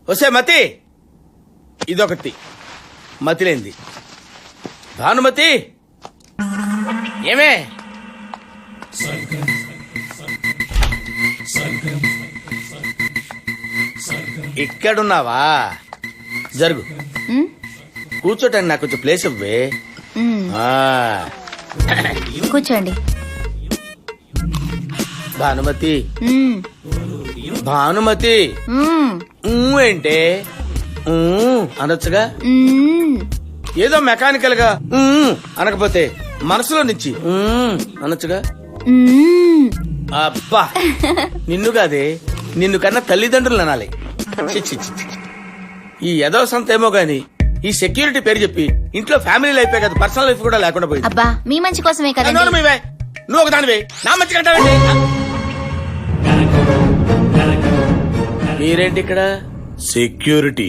వస్తే మతి ఇదొకటి మతిలేంది. భానుమతి ఏమే ఇక్కడున్నావా? జరుగు, కూర్చోటానికి నాకు కొంచెం ప్లేస్ ఇవ్వే. కూర్చోండి. భానుమతి భానుమతి ఏంటే అనొచ్చుగా, ఏదో మెకానికల్ గా అనకపోతే మనసులో నుంచి అనొచ్చుగా. అబ్బా నిన్ను కాదే, నిన్ను కన్నా తల్లిదండ్రులు అనాలి. ఈ ఎదవ సంత ఏమో గాని ఈ సెక్యూరిటీ పేరు చెప్పి ఇంట్లో ఫ్యామిలీ లైఫ్ కదా, పర్సనల్ లైఫ్ కూడా లేకుండా పోయింది. అబ్బా మీ మంచి కోసమే కదా. నువ్వు ఒక దానివే, నా మంచి కంటావేంటి? మీరేంటి ఇక్కడ? సెక్యూరిటీ.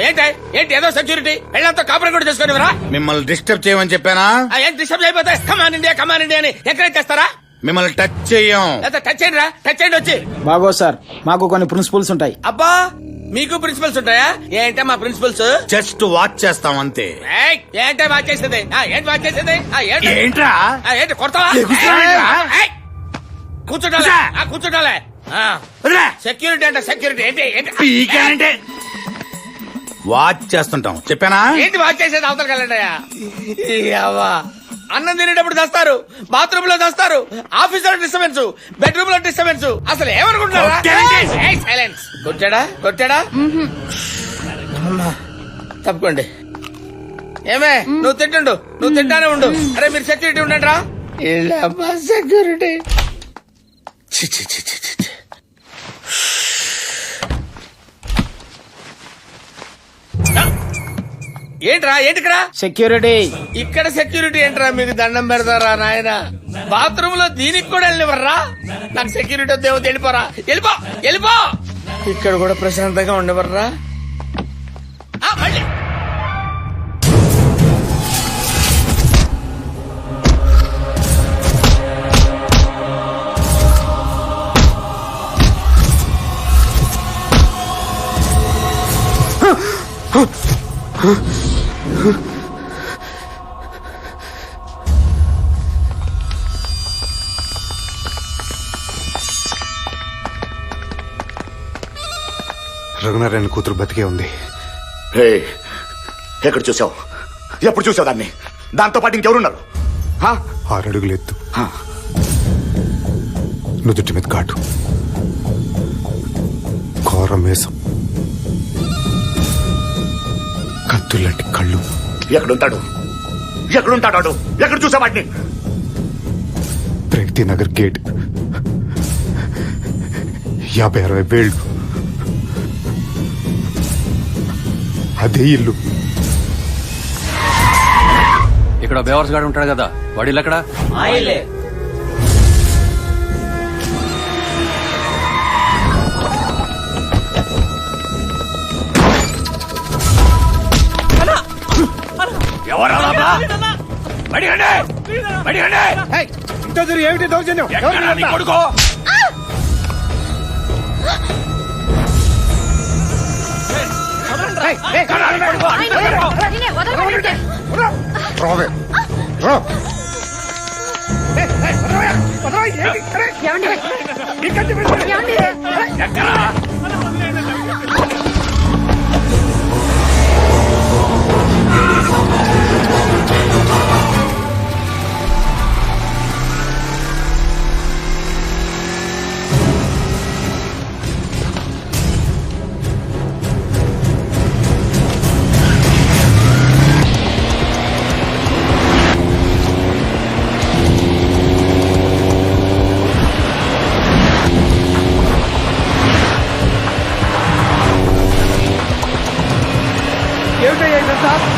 ఏంటి ఏదో సెక్యూరిటీ? వెళ్ళంతా కాపురం కూడా చేసుకునేవరా? మిమ్మల్ని డిస్టర్బ్ చేయమని చెప్పానా? ఏంటి డిస్టర్బ్ అయిపోతే కమాన్ ఇండియా అని ఎంకరేజ్ చేస్తారా? మిమ్మల్ని టచ్ చెయ్యం. టచ్ చేయండి రా, టచ్ చేయండి వచ్చి. బాగో సార్, మాకు కొన్ని ప్రిన్సిపల్స్ ఉంటాయి. అబ్బా మీకు ప్రిన్సిపల్స్ ఉంటాయా? ఏంటా మా ప్రిన్సిపల్స్? జస్ట్ వాచ్ చేస్తాం అంతే. ఏంటే వాచ్ చేసేది? ఏంటి వాచ్ చేసేది? ఏంట్రా? ఏంటి కొడతావా? కూర్చోటాలే. సెక్యూరిటీ అంటే సెక్యూరిటీ ఏంటి? వాచ్ చేస్తుంటాం చెప్పానా? ఏంటి వాచ్ చేసేది? అవతల కలండియా. అన్నం తినేటప్పుడు చేస్తారు, బాత్రూమ్ లో చేస్తారు, ఆఫీస్ లో డిస్టర్బెన్స్, బెడ్రూమ్ లో డిస్టర్బెన్స్. అసలు ఏమనుకుంటున్నారా? సైలెన్స్. కొట్టాడా? తప్పుకోండి. ఏమే నువ్వు తింటుండు, నువ్వు తింటానే ఉండు. అరే మీరు సెక్యూరిటీ ఉండండి రా. సెక్యూరిటీ ఏంట్రా? ఏంటిక్కడ సెక్యూరిటీ? ఇక్కడ సెక్యూరిటీ ఏంట్రా? మీకు దండం పెడతారా నాయన? బాత్రూమ్ లో దీనికి కూడా వెళ్ళివర్రా? నాకు సెక్యూరిటీ వద్దేమో, వెళ్ళిపోరా, వెళ్ళిపో. ఇక్కడ కూడా ప్రశాంతంగా ఉండవర్రా? మళ్ళీ రఘునారాయణ కూతురు బతికే ఉంది. ఎక్కడ చూసావు? ఎప్పుడు చూసావు దాన్ని? దాంతో పాటు ఇంకెవరున్నారు? 6 అడుగులు ఎత్తు, నుదుటి మీద ఘాటు, కోరమేసం, కత్తులాంటి కళ్ళు. ఎక్కడుంటాడు? ఎక్కడ చూసా వాటిని? ప్రగతి నగర్ గేట్, 50-60 వేళ్ళు. అదే ఇల్లు. ఇక్కడ బేవర్స్ గాడు ఉంటాడు కదా, వాడిల్లు ఎక్కడ? ఏమిటి దౌర్జన్యం? కొడుకో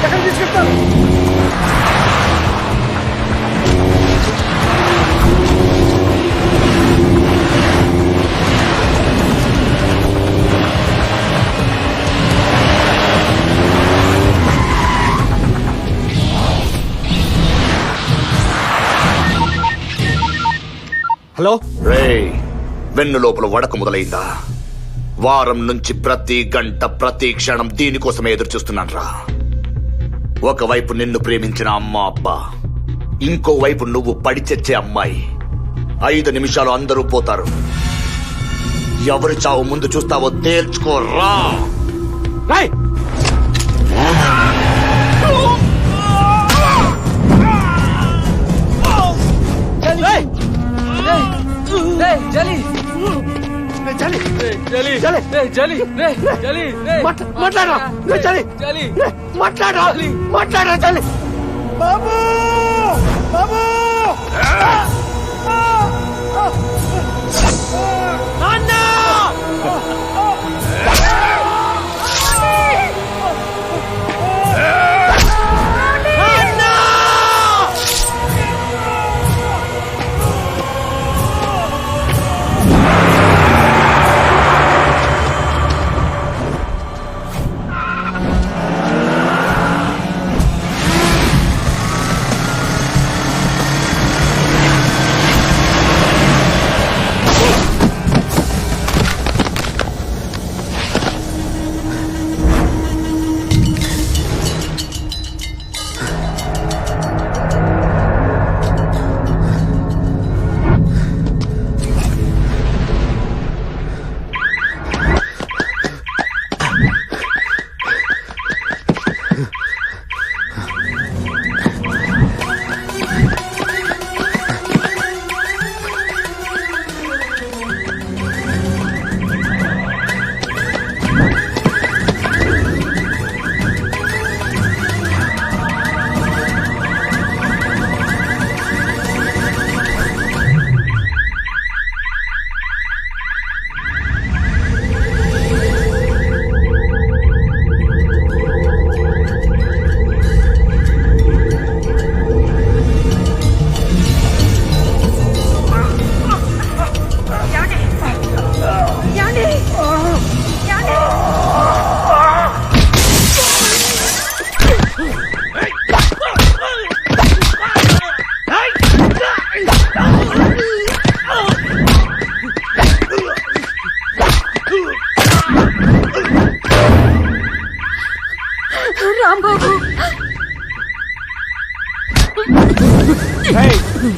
ఎక్కడ తీసుకెళ్తారు? హలో రే, వెన్ను లోపల వడక మొదలైందా? వారం నుంచి ప్రతి గంట ప్రతి క్షణం దీనికోసమే ఎదురు చూస్తున్నాను రా. ఒకవైపు నిన్ను ప్రేమించిన అమ్మ అబ్బా, ఇంకోవైపు నువ్వు పడి చచ్చే అమ్మాయి. 5 నిమిషాలు అందరూ పోతారు. ఎవరి చావు ముందు చూస్తావో తేల్చుకోరా.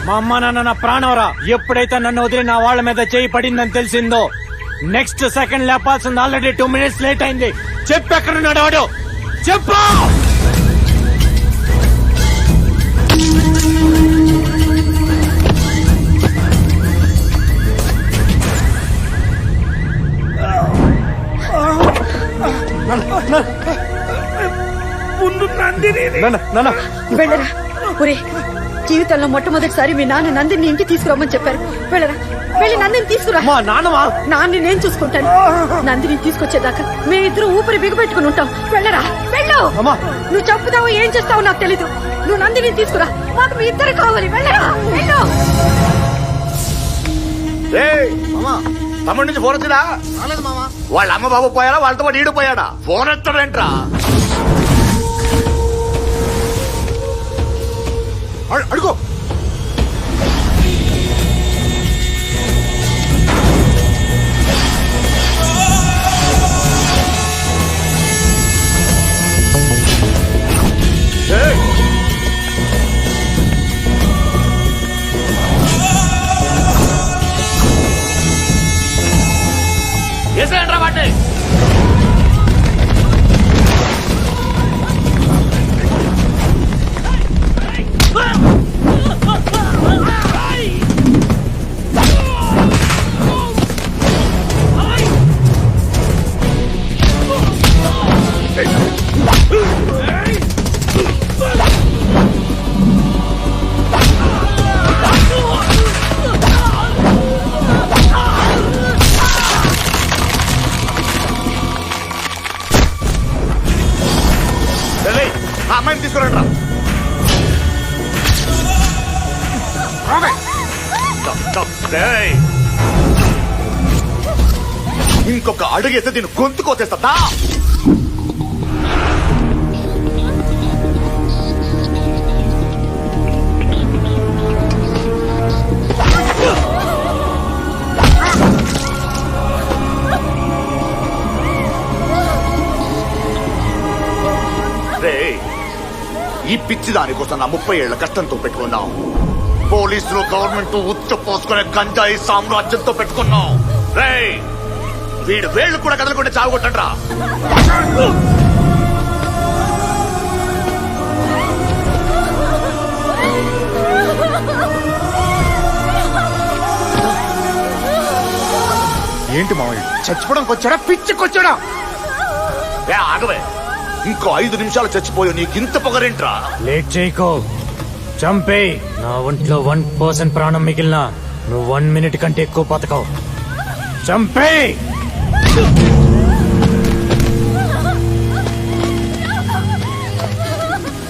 మా అమ్మ నాన్న నా ప్రాణవరా. ఎప్పుడైతే నన్ను వదిలి నా వాళ్ళ మీద చేయి పడిందని తెలిసిందో నెక్స్ట్ సెకండ్ లేపాల్సింది ఆల్రెడీ 2 minutes లేట్ అయింది. చెప్పు ఎక్కడున్నాడు వాడు, చెప్పు. వెళ్ళరా. ఒరే, జీవితంలో మొట్టమొదటిసారి మీ నాన్న నందిని ఇంటికి తీసుకురామని చెప్పారు. వెళ్ళరా, వెళ్ళి నందిని తీసుకురా. మా నాన్నమా? నాన్ని నేను చూసుకుంటాను. నందిని తీసుకొచ్చేదాకా మీ ఇద్దరు ఊపిరి బిగబెట్టుకుని ఉంటాం. వెళ్ళరా, వెళ్ళు. నువ్వు చంపుతావో ఏం చేస్తావో నాకు తెలీదు. నువ్వు నందిని తీసుకురా. మాకు మీ ఇద్దరు కావాలి. వెళ్ళరా, వెళ్ళు. తమ్ముడి నుంచి ఫోన్ వచ్చినా? వాళ్ళ అమ్మ బాబు పోయారా, వాళ్ళతో పాటు ఈడు పోయాడా? ఫోన్ ఎత్తాడంట్రా. అడుగు. ఎసండ్రా వాటి. అమ్మాయిని తీసుకురండి. ఇంకొక అడుగేస్తే దీన్ని గొంతు కోసేస్తా. ఈ పిచ్చి దానికోసం నా 30 ఏళ్ల కష్టంతో పెట్టుకున్నాం. పోలీసులు, గవర్నమెంట్ ఉచ్చ పోసుకునే గంజాయి సామ్రాజ్యంతో పెట్టుకున్నాం. రేయ్, వీడు వేళ్లు కూడా కదలకుండా చావుకొట్టండ్రా. ఏంటి మావయ్య చచ్చిపోవడానికి వచ్చాడా పిచ్చికొచ్చాడా? ఆగవే, ఇంకో 5 నిమిషాలు చచ్చిపోయి నీకింత పొగరేంట్రా? లేట్ చేయకో, చంపే. నా ఒంట్లో 1% ప్రాణం మిగిలినా నువ్వు 1 మినిట్ కంటే ఎక్కువ బతకవు. చంపే.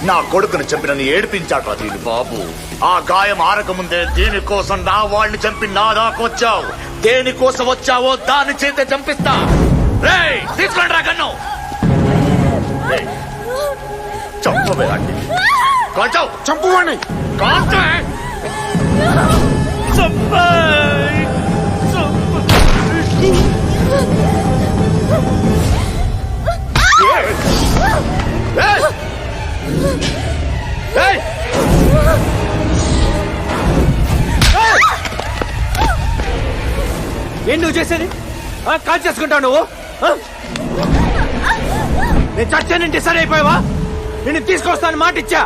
నా కొడుకుని చంపినని ఏడిపించాడ్రా దీని బాబు. ఆ గాయం ఆరకముందే దీనికోసం నా వాళ్ళని చంపి నా దాకొచ్చావు. దేనికోసం వచ్చావో దాని చేతే చంపిస్తా. రేయ్, తీసుకురండి రా గన్ను. రేయ్, చంపవే అండి. కాల్చావు, చంపువాణ్ణి. కాల్చే. ఏయ్! ఏయ్! ఏం నువ్వు చేసేది? కాల్ చేసుకుంటావు నువ్వు? నేను చచ్చానంటే సరే అయిపోయావా? నిన్ను తీసుకొస్తాను మాట ఇచ్చా.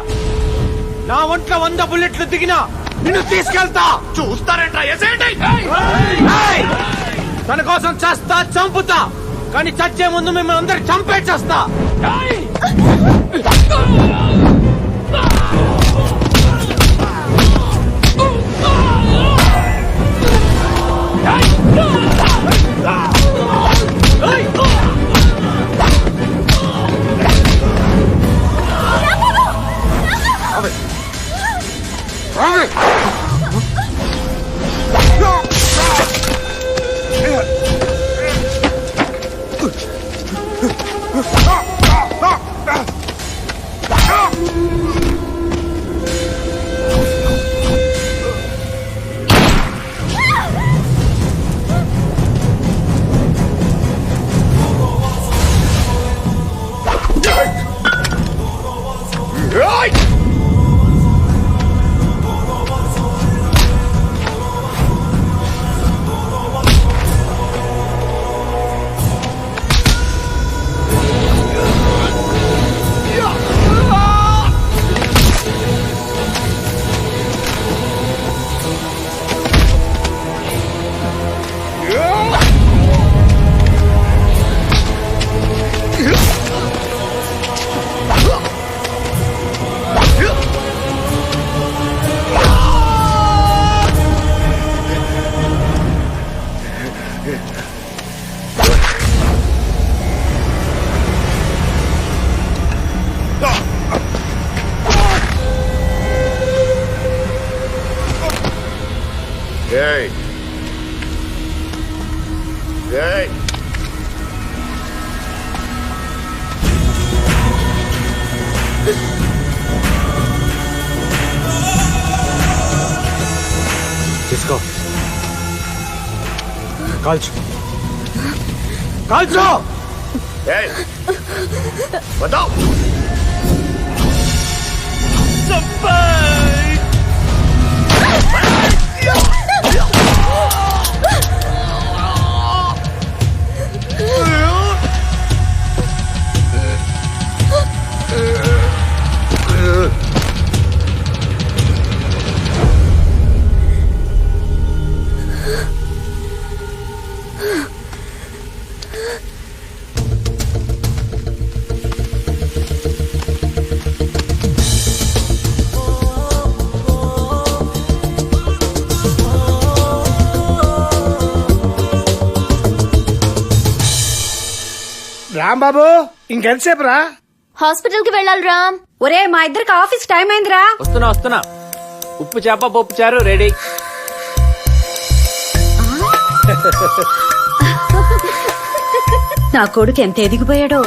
నా ఒంట్లో 100 బుల్లెట్లు దిగినా నిన్ను తీసుకెళ్తా. చూస్తారేంట్రా? ఎసేయండి. ఏయ్! తన కోసం చేస్తా, చంపుతా. కానీ చచ్చే ముందు మిమ్మల్ని అందరు చంపే చేస్తా. ఏయ్! ఏయ్! తీసుకో, కాల్చు. కాల్చు. ఏయ్! వద్దావు. రాంబాబు, ఇంకెంతసేపు రా? హాస్పిటల్ కి వెళ్ళాలి రామ్. ఒరే, మా ఇద్దరికి ఆఫీస్ టైం అయిందిరా. వస్తున్నా. ఉప్పు చేప పప్పు చారు రెడీ. నా కొడుకు ఎంత ఎదిగిపోయాడో.